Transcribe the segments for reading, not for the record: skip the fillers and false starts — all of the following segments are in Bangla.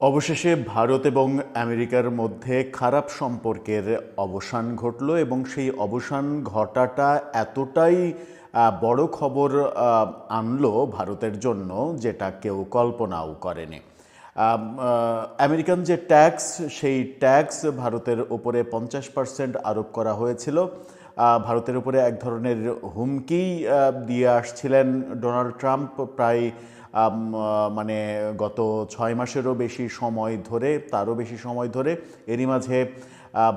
অবশেষে ভারত এবং আমেরিকার মধ্যে খারাপ সম্পর্কের অবসান ঘটল এবং সেই অবসান ঘটাটা এতটাই বড় খবর আনলো ভারতের জন্য, যেটা কেউ কল্পনাও করেনি। আমেরিকান যে ট্যাক্স, সেই ট্যাক্স ভারতের উপরে 50% আরোপ করা হয়েছিল। ভারতের উপরে এক ধরনের হুমকি দিয়ে আসছিলেন ডোনাল্ড ট্রাম্প প্রায় মানে গত 6 মাসেরও বেশি সময় ধরে, তারও বেশি সময় ধরে। এরই মাঝে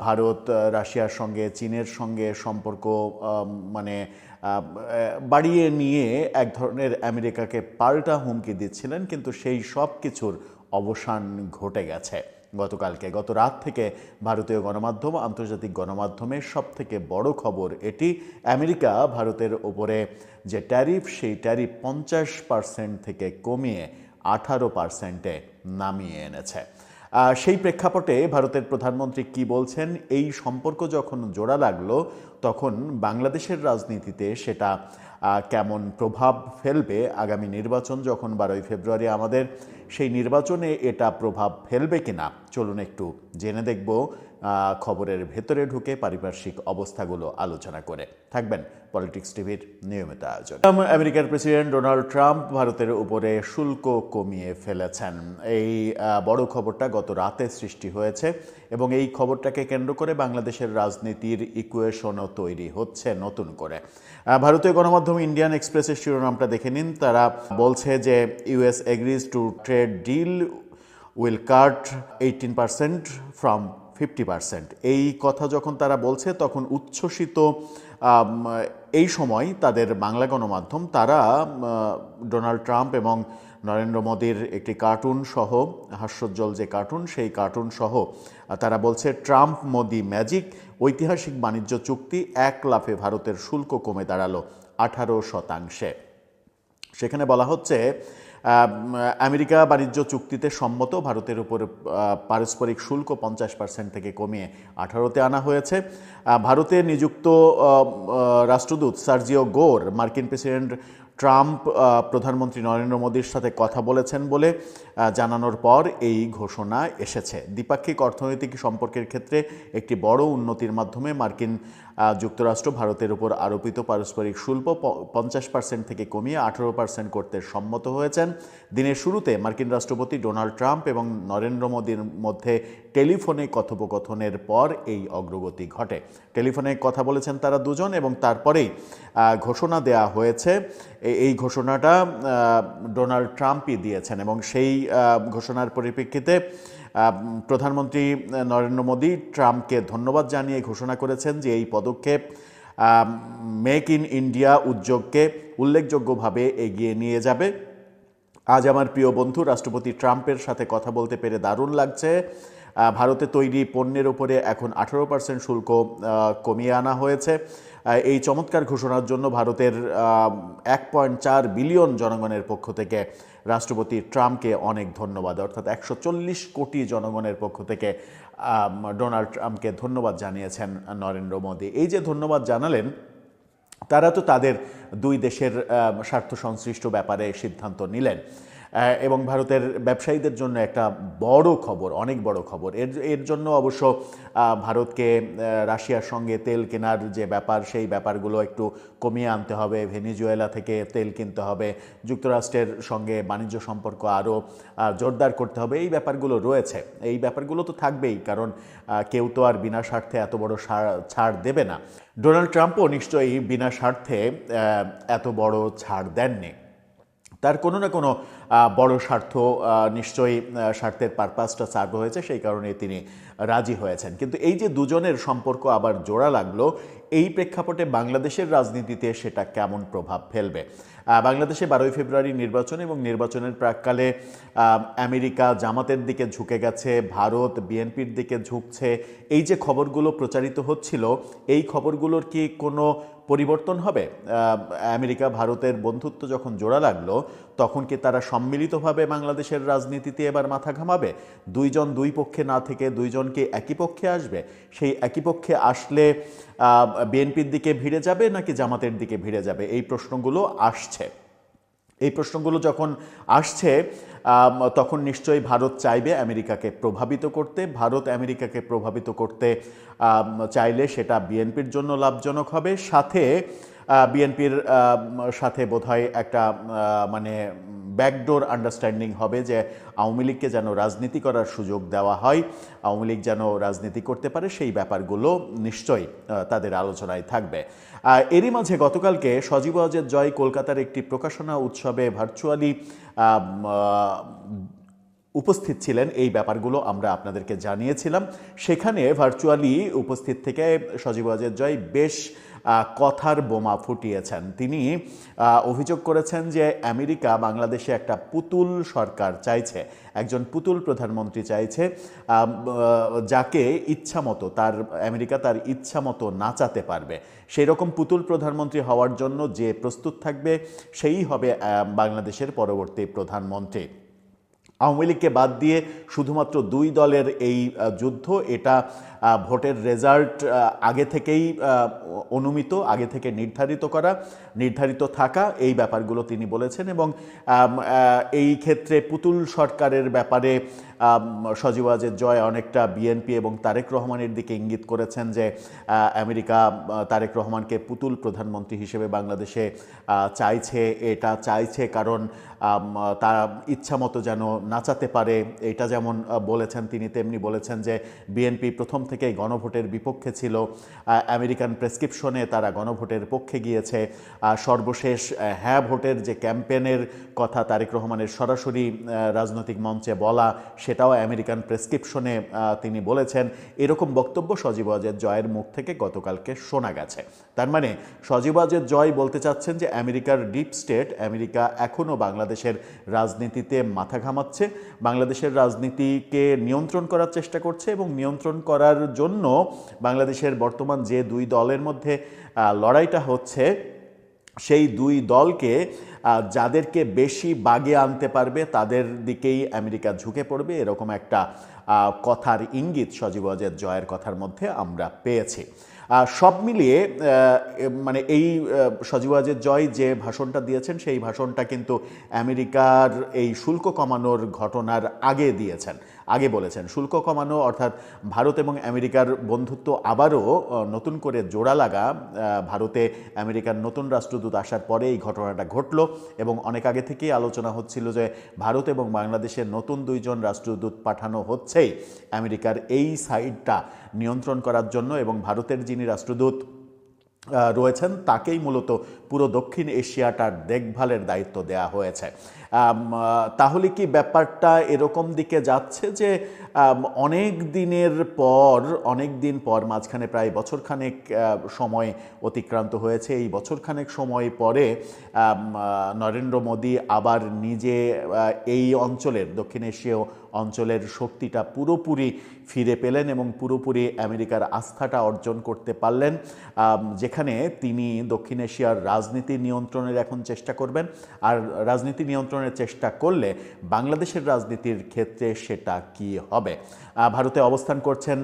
ভারত রাশিয়ার সঙ্গে, চীনের সঙ্গে সম্পর্ক মানে বাড়িয়ে নিয়ে এক ধরনের আমেরিকাকে পাল্টা হুমকি দিচ্ছিলেন, কিন্তু সেই সব কিছুর অবসান ঘটে গেছে গতকালকে। গত রাত থেকে ভারতীয় গণমাধ্যম, আন্তর্জাতিক গণমাধ্যমের সব থেকে বড় খবর এটি, আমেরিকা ভারতের ওপরে যে ট্যারিফ, সেই ট্যারিফ 50% থেকে কমিয়ে 18%-এ নামিয়ে এনেছে। সেই প্রেক্ষাপটে ভারতের প্রধানমন্ত্রী কি বলছেন, এই সম্পর্ক যখন জোড়া লাগলো তখন বাংলাদেশের রাজনীতিতে সেটা কেমন প্রভাব ফেলবে, আগামী নির্বাচন যখন 12ই ফেব্রুয়ারি আমাদের, সেই নির্বাচনে এটা প্রভাব ফেলবে কিনা, চলুন একটু জেনে দেখব খবরের ভেতরে ঢুকে, পারিপার্শ্বিক অবস্থাগুলো আলোচনা করে। থাকবেন পলিটিক্স টিভির নিয়মিত আয়োজন। আমেরিকার প্রেসিডেন্ট ডোনাল্ড ট্রাম্প ভারতের উপরে শুল্ক কমিয়ে ফেলেছেন, এই বড় খবরটা গত রাতে সৃষ্টি হয়েছে এবং এই খবরটাকে কেন্দ্র করে বাংলাদেশের রাজনীতির ইকুয়েশনও তৈরি হচ্ছে নতুন করে। ভারতীয় গণমাধ্যম ইন্ডিয়ান এক্সপ্রেসের শিরোনামটা দেখে নিন। তারা বলছে যে US agrees to trade deal will cut 18% from 50%। এই কথা যখন তারা বলছে তখন উচ্ছ্বসিত এই সময় তাদের বাংলা গণমাধ্যম, তারা ডোনাল্ড ট্রাম্প এবং নরেন্দ্র মোদীর একটি কার্টুন সহ, হাস্যোজ্জ্বল যে কার্টুন, সেই কার্টুন সহ তারা বলছে ট্রাম্প মোদি ম্যাজিক, ঐতিহাসিক বাণিজ্য চুক্তি, এক লাফে ভারতের শুল্ক কমে দাঁড়ালো 18%। সেখানে বলা হচ্ছে আমেরিকা বাণিজ্য চুক্তিতে সম্মত, ভারতের উপর পারস্পরিক শুল্ক 50% থেকে কমিয়ে 18-তে আনা হয়েছে। ভারতে নিযুক্ত রাষ্ট্রদূত সার্জিও গোর মার্কিন প্রেসিডেন্ট ট্রাম্প প্রধানমন্ত্রী নরেন্দ্র মোদীর সাথে কথা বলেছেন বলে জানানোর পর এই ঘোষণা এসেছে। দ্বিপাক্ষিক অর্থনৈতিক সম্পর্কের ক্ষেত্রে একটি বড় উন্নতির মাধ্যমে মার্কিন যুক্তরাষ্ট্র ভারতের উপর আরোপিত পারস্পরিক শুল্ক 50% থেকে কমিয়ে 18% করতে সম্মত হয়েছেন। দিনের শুরুতে মার্কিন রাষ্ট্রপতি ডোনাল্ড ট্রাম্প এবং নরেন্দ্র মোদীর মধ্যে টেলিফোনে কথোপকথনের পর এই অগ্রগতি ঘটে। টেলিফোনে কথা বলেছেন তারা দুজন এবং তারপরেই ঘোষণা দেয়া হয়েছে। এই ঘোষণাটা ডোনাল্ড ট্রাম্পই দিয়েছেন এবং সেই ঘোষণার পরিপ্রেক্ষিতে প্রধানমন্ত্রী নরেন্দ্র মোদী ট্রাম্পকে ধন্যবাদ জানিয়ে ঘোষণা করেছেন যে এই পদক্ষেপ মেক ইন ইন্ডিয়া উদ্যোগকে উল্লেখযোগ্যভাবে এগিয়ে নিয়ে যাবে। আজ আমার প্রিয় বন্ধু রাষ্ট্রপতি ট্রাম্পের সাথে কথা বলতে পেরে দারুণ লাগছে। ভারতে তৈরি পণ্যের উপরে এখন 18% শুল্ক কমিয়ে আনা হয়েছে। এই চমৎকার ঘোষণার জন্য ভারতের 1.4 বিলিয়ন জনগণের পক্ষ থেকে রাষ্ট্রপতি ট্রাম্পকে অনেক ধন্যবাদ, অর্থাৎ 140 কোটি জনগণের পক্ষ থেকে ডোনাল্ড ট্রাম্পকে ধন্যবাদ জানিয়েছেন নরেন্দ্র মোদী। এই যে ধন্যবাদ জানালেন, তারা তো তাদের দুই দেশের স্বার্থ সংশ্লিষ্ট ব্যাপারে সিদ্ধান্ত নিলেন এবং ভারতের ব্যবসায়ীদের জন্য একটা বড় খবর, অনেক বড় খবর। এর জন্য অবশ্য ভারতকে রাশিয়ার সঙ্গে তেল কেনার যে ব্যাপার, সেই ব্যাপারগুলো একটু কমিয়ে আনতে হবে, ভেনিজুয়েলা থেকে তেল কিনতে হবে, যুক্তরাষ্ট্রের সঙ্গে বাণিজ্য সম্পর্ক আরও জোরদার করতে হবে, এই ব্যাপারগুলো রয়েছে। এই ব্যাপারগুলো তো থাকবেই, কারণ কেউ তো আর বিনা স্বার্থে এত বড় ছাড় দেবে না। ডোনাল্ড ট্রাম্পও নিশ্চয়ই বিনা স্বার্থে এত বড় ছাড় দেননি, তার কোনো না কোনো বড় স্বার্থ নিশ্চয়ই, স্বার্থের পারপাসটা সার্ভ হয়েছে, সেই কারণে তিনি রাজি হয়েছেন। কিন্তু এই যে দুজনের সম্পর্ক আবার জোড়া লাগলো, এই প্রেক্ষাপটে বাংলাদেশের রাজনীতিতে সেটা কেমন প্রভাব ফেলবে? বাংলাদেশে 12ই ফেব্রুয়ারি নির্বাচন এবং নির্বাচনের প্রাক্কালে আমেরিকা জামাতের দিকে ঝুঁকে গেছে, ভারত বিএনপির দিকে ঝুঁকছে, এই যে খবরগুলো প্রচারিত হচ্ছিল, এই খবরগুলোর কি কোনো পরিবর্তন হবে? আমেরিকা ভারতের বন্ধুত্ব যখন জোড়া লাগলো, তখন কি তারা সম্মিলিতভাবে বাংলাদেশের রাজনীতিতে এবার মাথা ঘামাবে? দুইজন দুই পক্ষে না থেকে দুইজন কি একই পক্ষে আসবে? সেই একই পক্ষে আসলে বিএনপির দিকে ভিড়ে যাবে নাকি জামাতের দিকে ভিড়ে যাবে? এই প্রশ্নগুলো আসছে। এই প্রশ্নগুলো যখন আসছে তখন নিশ্চয়ই ভারত চাইবে আমেরিকাকে প্রভাবিত করতে। ভারত আমেরিকাকে প্রভাবিত করতে চাইলে সেটা বিএনপির জন্য লাভজনক হবে, সাথে বিএনপির সাথে বোধহয় একটা মানে ব্যাকডোর আন্ডারস্ট্যান্ডিং হবে যে আওয়ামী লীগকে যেন রাজনীতি করার সুযোগ দেওয়া হয়, আওয়ামী লীগ যেন রাজনীতি করতে পারে, সেই ব্যাপারগুলো নিশ্চয়ই তাদের আলোচনায় থাকবে। এরই মাঝে গতকালকে সজীব ওয়াজেদ জয় কলকাতার একটি প্রকাশনা উৎসবে ভার্চুয়ালি উপস্থিত ছিলেন। এই ব্যাপারগুলো আমরা আপনাদেরকে জানিয়েছিলাম। সেখানে ভার্চুয়ালি উপস্থিত থেকে সজীব ওয়াজেদ জয় বেশ কথার বোমা ফুটিয়েছেন। তিনি অভিযোগ করেছেন যে আমেরিকা বাংলাদেশে একটা পুতুল সরকার চাইছে, একজন পুতুল প্রধানমন্ত্রী চাইছে, যাকে ইচ্ছামতো আমেরিকা তার ইচ্ছামতো নাচাতে পারবে। সেই রকম পুতুল প্রধানমন্ত্রী হওয়ার জন্য যে প্রস্তুত থাকবে সেই হবে বাংলাদেশের পরবর্তী প্রধানমন্ত্রী। আওয়ামী লীগকে বাদ দিয়ে শুধুমাত্র দুই দলের এই যুদ্ধ, এটা ভোটের রেজাল্ট আগে থেকেই অনুমিত, আগে থেকে নির্ধারিত থাকা, এই ব্যাপারগুলো তিনি বলেছেন। এবং এই ক্ষেত্রে পুতুল সরকারের ব্যাপারে সজীব ওয়াজেদ জয় অনেকটা বিএনপি এবং তারেক রহমানের দিকে ইঙ্গিত করেছেন যে আমেরিকা তারেক রহমানকে পুতুল প্রধানমন্ত্রী হিসেবে বাংলাদেশে চাইছে কারণ তার ইচ্ছা মতো যেন নাচাতে পারে। এটা যেমন বলেছেন তিনি, তেমনি বলেছেন যে বিএনপি প্রথম থেকেই গণভোটের বিপক্ষে ছিল, আমেরিকান প্রেসক্রিপশনে তারা গণভোটের পক্ষে গিয়েছে। সর্বশেষ হ্যাঁ ভোটের যে ক্যাম্পেনের কথা তারেক রহমানের সরাসরি রাজনৈতিক মঞ্চে বলা, সেটাও আমেরিকান প্রেসক্রিপশনে তিনি বলেছেন। এরকম বক্তব্য সজীব ওয়াজেদ জয়ের মুখ থেকে গতকালকে শোনা গেছে। তার মানে সজীব ওয়াজেদ জয় বলতে চাচ্ছেন যে আমেরিকার ডিপ স্টেট, আমেরিকা এখনও বাংলাদেশের রাজনীতিতে মাথা ঘামাচ্ছে, বাংলাদেশের রাজনীতিকে নিয়ন্ত্রণ করার চেষ্টা করছে, এবং নিয়ন্ত্রণ করার জন্য বাংলাদেশের বর্তমান যে দুই দলের মধ্যে লড়াইটা হচ্ছে, সেই দুই দলকে যাদেরকে বেশি বাগে আনতে পারবে তাদের দিকেই আমেরিকা ঝুঁকে পড়বে, এরকম একটা কথার ইঙ্গিত সজীব ওয়াজেদ জয়ের কথার মধ্যে আমরা পেয়েছি। সব মিলিয়ে মানে এই সজীব ওয়াজেদ জয় যে ভাষণটা দিয়েছেন, সেই ভাষণটা কিন্তু আমেরিকার এই শুল্ক কমানোর ঘটনার আগে বলেছেন শুল্ক কমানো অর্থাৎ ভারত এবং আমেরিকার বন্ধুত্ব আবারও নতুন করে জোড়া লাগা। ভারতে আমেরিকার নতুন রাষ্ট্রদূত আসার পরে এই ঘটনাটা ঘটল, এবং অনেক আগে থেকেই আলোচনা হচ্ছিল যে ভারত এবং বাংলাদেশের নতুন দুইজন রাষ্ট্রদূত পাঠানো হচ্ছেই আমেরিকার এই সাইডটা নিয়ন্ত্রণ করার জন্য, এবং ভারতের যিনি রাষ্ট্রদূত রয়েছেন তাকেই মূলত পুরো দক্ষিণ এশিয়াটার দেখভালের দায়িত্ব দেয়া হয়েছে। তাহলে কি ব্যাপারটা এরকম দিকে যাচ্ছে যে অনেক দিন পর মাঝখানে প্রায় বছরখানেক সময় অতিক্রান্ত হয়েছে, এই বছরখানেক সময় পরে নরেন্দ্র মোদী আবার নিজে এই অঞ্চলের, দক্ষিণ এশীয় অঞ্চলের শক্তিটা পুরোপুরি ফিরে পেলেন এবং পুরোপুরি আমেরিকার আস্থাটা অর্জন করতে পারলেন, যেখানে তিনি দক্ষিণ এশিয়ার রাজনীতি নিয়ন্ত্রণের এখন চেষ্টা করবেন। আর রাজনীতি নিয়ন্ত্রণের চেষ্টা করলে বাংলাদেশের রাজনীতির ক্ষেত্রে সেটা কি হবে? ভারতে অবস্থান করছেন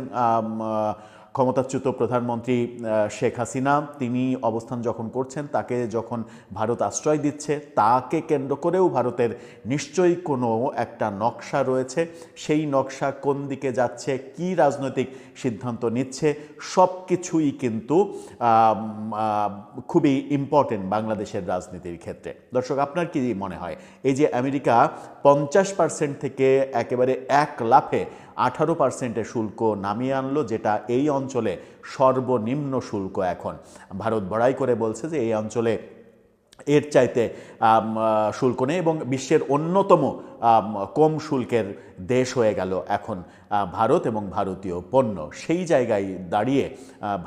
ক্ষমতাচ্যুত প্রধানমন্ত্রী শেখ হাসিনা। তিনি অবস্থান যখন করছেন, তাকে যখন ভারত আশ্রয় দিচ্ছে, তাকে কেন্দ্র করেও ভারতের নিশ্চয়ই কোনো একটা নকশা রয়েছে। সেই নকশা কোন দিকে যাচ্ছে, কি রাজনৈতিক সিদ্ধান্ত নিচ্ছে, সব কিছুই কিন্তু খুবই ইম্পর্টেন্ট বাংলাদেশের রাজনীতির ক্ষেত্রে। দর্শক, আপনার কি মনে হয় এই যে আমেরিকা 50% থেকে একেবারে এক লাফে 18% শুল্ক নামিয়ে আনলো, যেটা এই অঞ্চলে সর্বনিম্ন শুল্ক? এখন ভারত বড়াই করে বলছে যে এই অঞ্চলে এর চাইতে শুল্ক নেই, এবং বিশ্বের অন্যতম কম শুল্কের দেশ হয়ে গেল এখন ভারত এবং ভারতীয় পণ্য। সেই জায়গায় দাঁড়িয়ে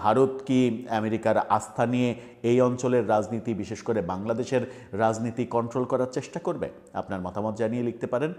ভারত কি আমেরিকার আস্থা নিয়ে এই অঞ্চলের রাজনীতি, বিশেষ করে বাংলাদেশের রাজনীতি কন্ট্রোল করার চেষ্টা করবে? আপনার মতামত জানিয়ে লিখতে পারেন।